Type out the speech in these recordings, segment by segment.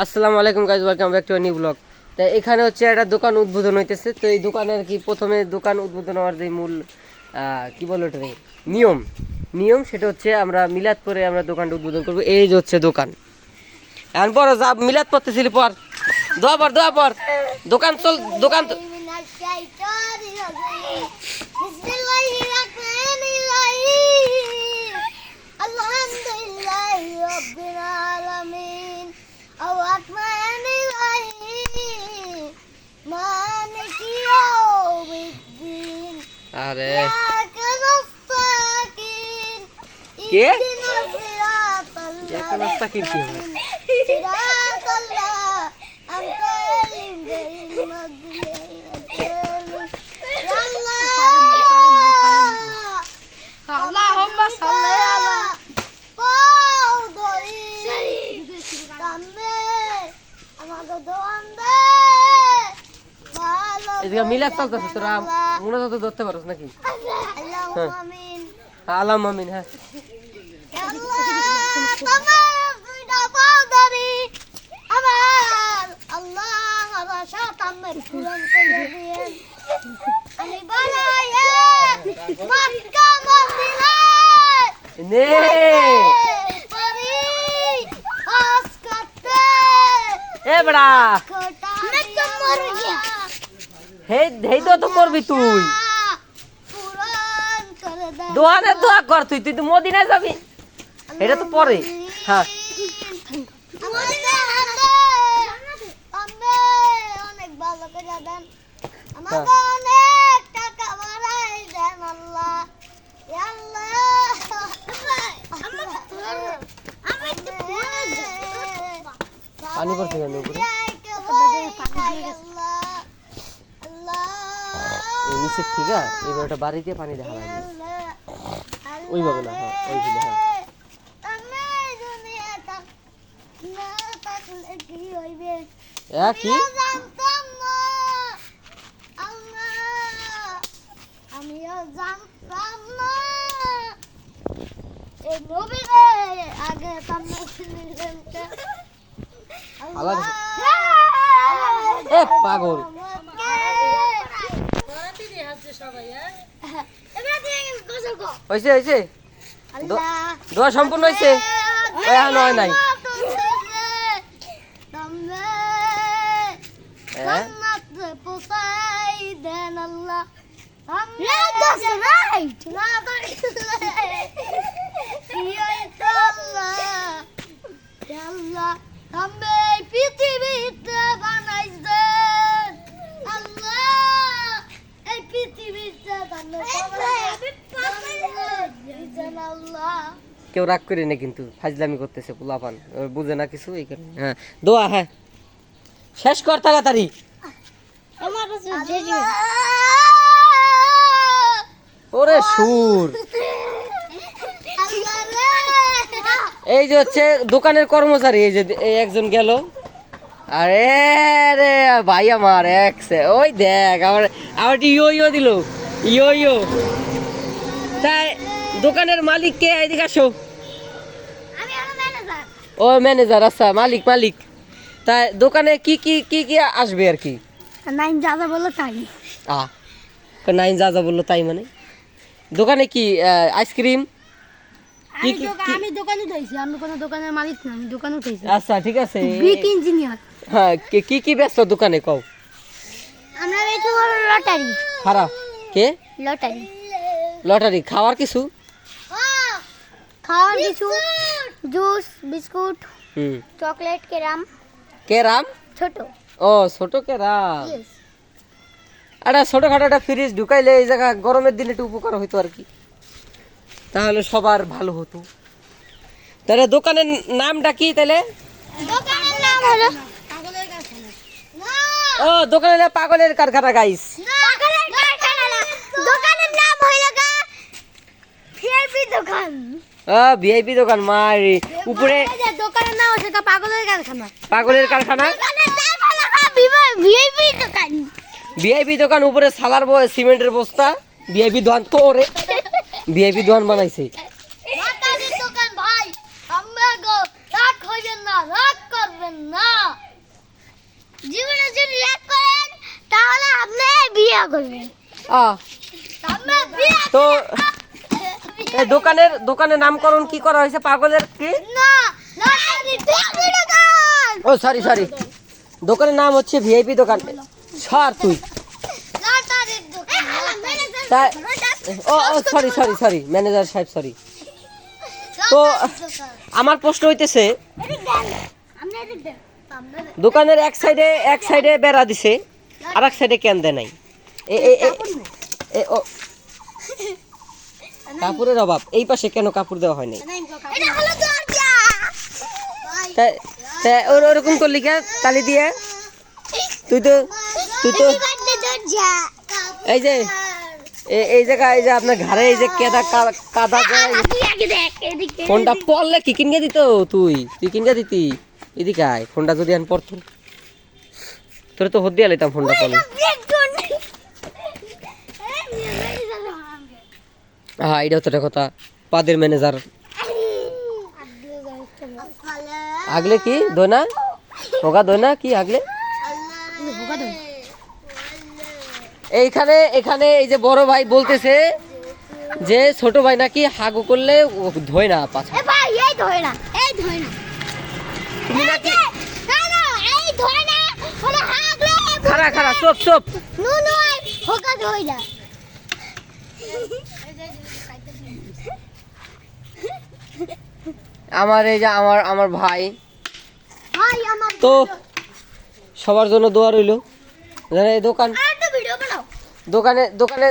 আসসালামু আলাইকুম guys, welcome back to new blog. তো এখানে হচ্ছে একটা দোকান উদ্বোধন হইতেছে। তো এই দোকানের কি প্রথমে দোকান উদ্বোধন হওয়ার যে মূল কি বলে ওটা নিয়ম নিয়ম সেটা হচ্ছে আমরা মিলাদ পরে আমরা দোকানটা উদ্বোধন করবো। এই যে হচ্ছে দোকান, এখন বড় যা মিলাদ পড়তেছিলি পর দোয়া পর দোকান চল দোকান আরে কে একটা রাস্তা কি হবে এদিকে মিলাদ চলতেছে, তোরা মনে তো ধরতে পারোস নাকি? আলাম আমিন। হ্যাঁ তো করবি তুই দোয়ানের দোয়া কর, তুই তুই তো মদিনায় যাবি, এটা তো পরে। হ্যাঁ পানি পড়ছে কেন উপরে? নিচে ঠিক আছে, এবার ওটা বাড়ি দিয়ে পানি দেখা লাগে ওইভাবে না। হ্যাঁ ওইগুলো। হ্যাঁ কি আমিও জানতাম না আগে পাগল হয়েছে হয়েছে দোয়া সম্পূর্ণ হয়েছে, নয় নাই। কেউ রাগ করে না কিন্তু ফাজলামি করতেছে, পোলাপান বুঝে না কিছু এই কারণে। হ্যাঁ দোয়া, হ্যাঁ শেষ কর তাড়াতাড়ি। ওরে সুর, এই যে হচ্ছে দোকানের কর্মচারী, এই যে একজন গেল। আরে রে ভাই আমার ওই দেখ আমার আমার ইয়ো দিল ইয়ো। তাই দোকানের মালিক কে? এদিকে আসো। ও ম্যানেজার, আচ্ছা মালিক। তাই দোকানে কি কি কি কি আসবে আর কি? নাইন যা যা বললো তাই। নাইন যা বললো তাই মানে দোকানে কি আইসক্রিম? আমি দোকান উঠাইছি, আমি কোনো দোকানের মালিক না, আমি দোকান উঠাইছি। আচ্ছা ঠিক আছে, ব্রিক ইঞ্জিনিয়ার। হ্যাঁ কি কি ব্যস্ত দোকানে কও? আমরা বেচি হলো লটারি। খারাপ কে? লটারি খাওয়ার কিছু জুস বিস্কুট চকলেট কেরাম ছোট। ও ছোট কেরাম। একটা ছোটখাটো একটা ফ্রিজ ঢুকাইলে এই জায়গা গরমের দিনে একটু উপকার হইতো আর কি, তাহলে সবার ভালো হতো। তাহলে দোকানের নামটা কি? তাহলে দোকানের নাম হলো পাগলের কারখানা। ও দোকানের পাগলের কারখানা গাইস। পাগলের কারখানা না, দোকানের নাম হলো ভিআইপি দোকান। ভিআইপি দোকান মারি উপরে দোকানের নাম হচ্ছে পাগলের কারখানা। পাগলের কারখানা ভিআইপি দোকান। ভিআইপি দোকান উপরে সালার সিমেন্টের বস্তা। ভিআইপি দোকান তো ওরে ভিআইপি দোকান বানাইছে। দোকান ভাই, আমরা রাগ হইবেন না, রাগ করবেন না। বিয়া করবে তো এই দোকানের নামকরণ কি করা হয়েছে পাগলের কি? ও সরি দোকানের নাম হচ্ছে ভিআইপি দোকান। সর তুই। ও সরি ম্যানেজার সাহেব সরি। তো আমার প্রশ্ন হইতেছে দোকানের এক সাইডে বেড়া দিছে আর এক সাইডে কেন দেয় নাই? ও কাপড়ের অভাব, এই পাশে কেন কাপড় দেওয়া হয় নাই? ওরকম করলি কে তালি দিয়ে? তুই তো এই জায়গায় এই যে আপনার ঘরে এই যে কাদা ফোনটা পড়লে কি কিনকে দিত? তুই কিনকে দিতি? এদিকে আয়, ফোনটা যদি আন পড়তো তোর তো হদ্দি আলাইতাম ফোনটা পড়লে। হ্যাঁ এটাও তো একটা কথা, পাদের ম্যানেজার আগলে কি দোনা হোগা দোনা কি আগলে? এখানে এই যে বড় ভাই বলতেছে যে ছোট ভাই নাকি হাগু করলে ধোয় না পাছা। তুমি নাকি খারা চুপ আমার এই যে আমার ভাই তো সবার জন্য দোয়া রইলো। এই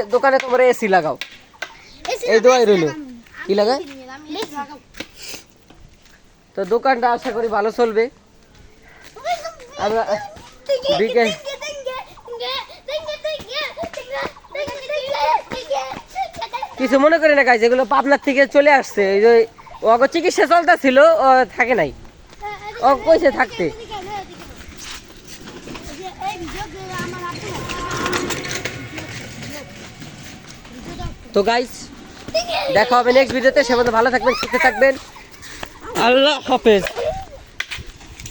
দোকানে তোমার এসি লাগাও, এই দোয়াই রইলো। কি লাগায়? তো দোকানটা আশা করি ভালো চলবে। আমরা বিকেল কিছু মনে করি না, গাইজ এগুলো পাবনার থেকে চলে আসছে। এই যে ওকে চিকিৎসা চলতেছিল, ও থাকে নাই, ও কইছে থাকতে। তো গাইজ দেখা হবে নেক্সট ভিডিওতে। সে ভালো থাকবেন, সুস্থ থাকবেন। আল্লাহ হাফেজ।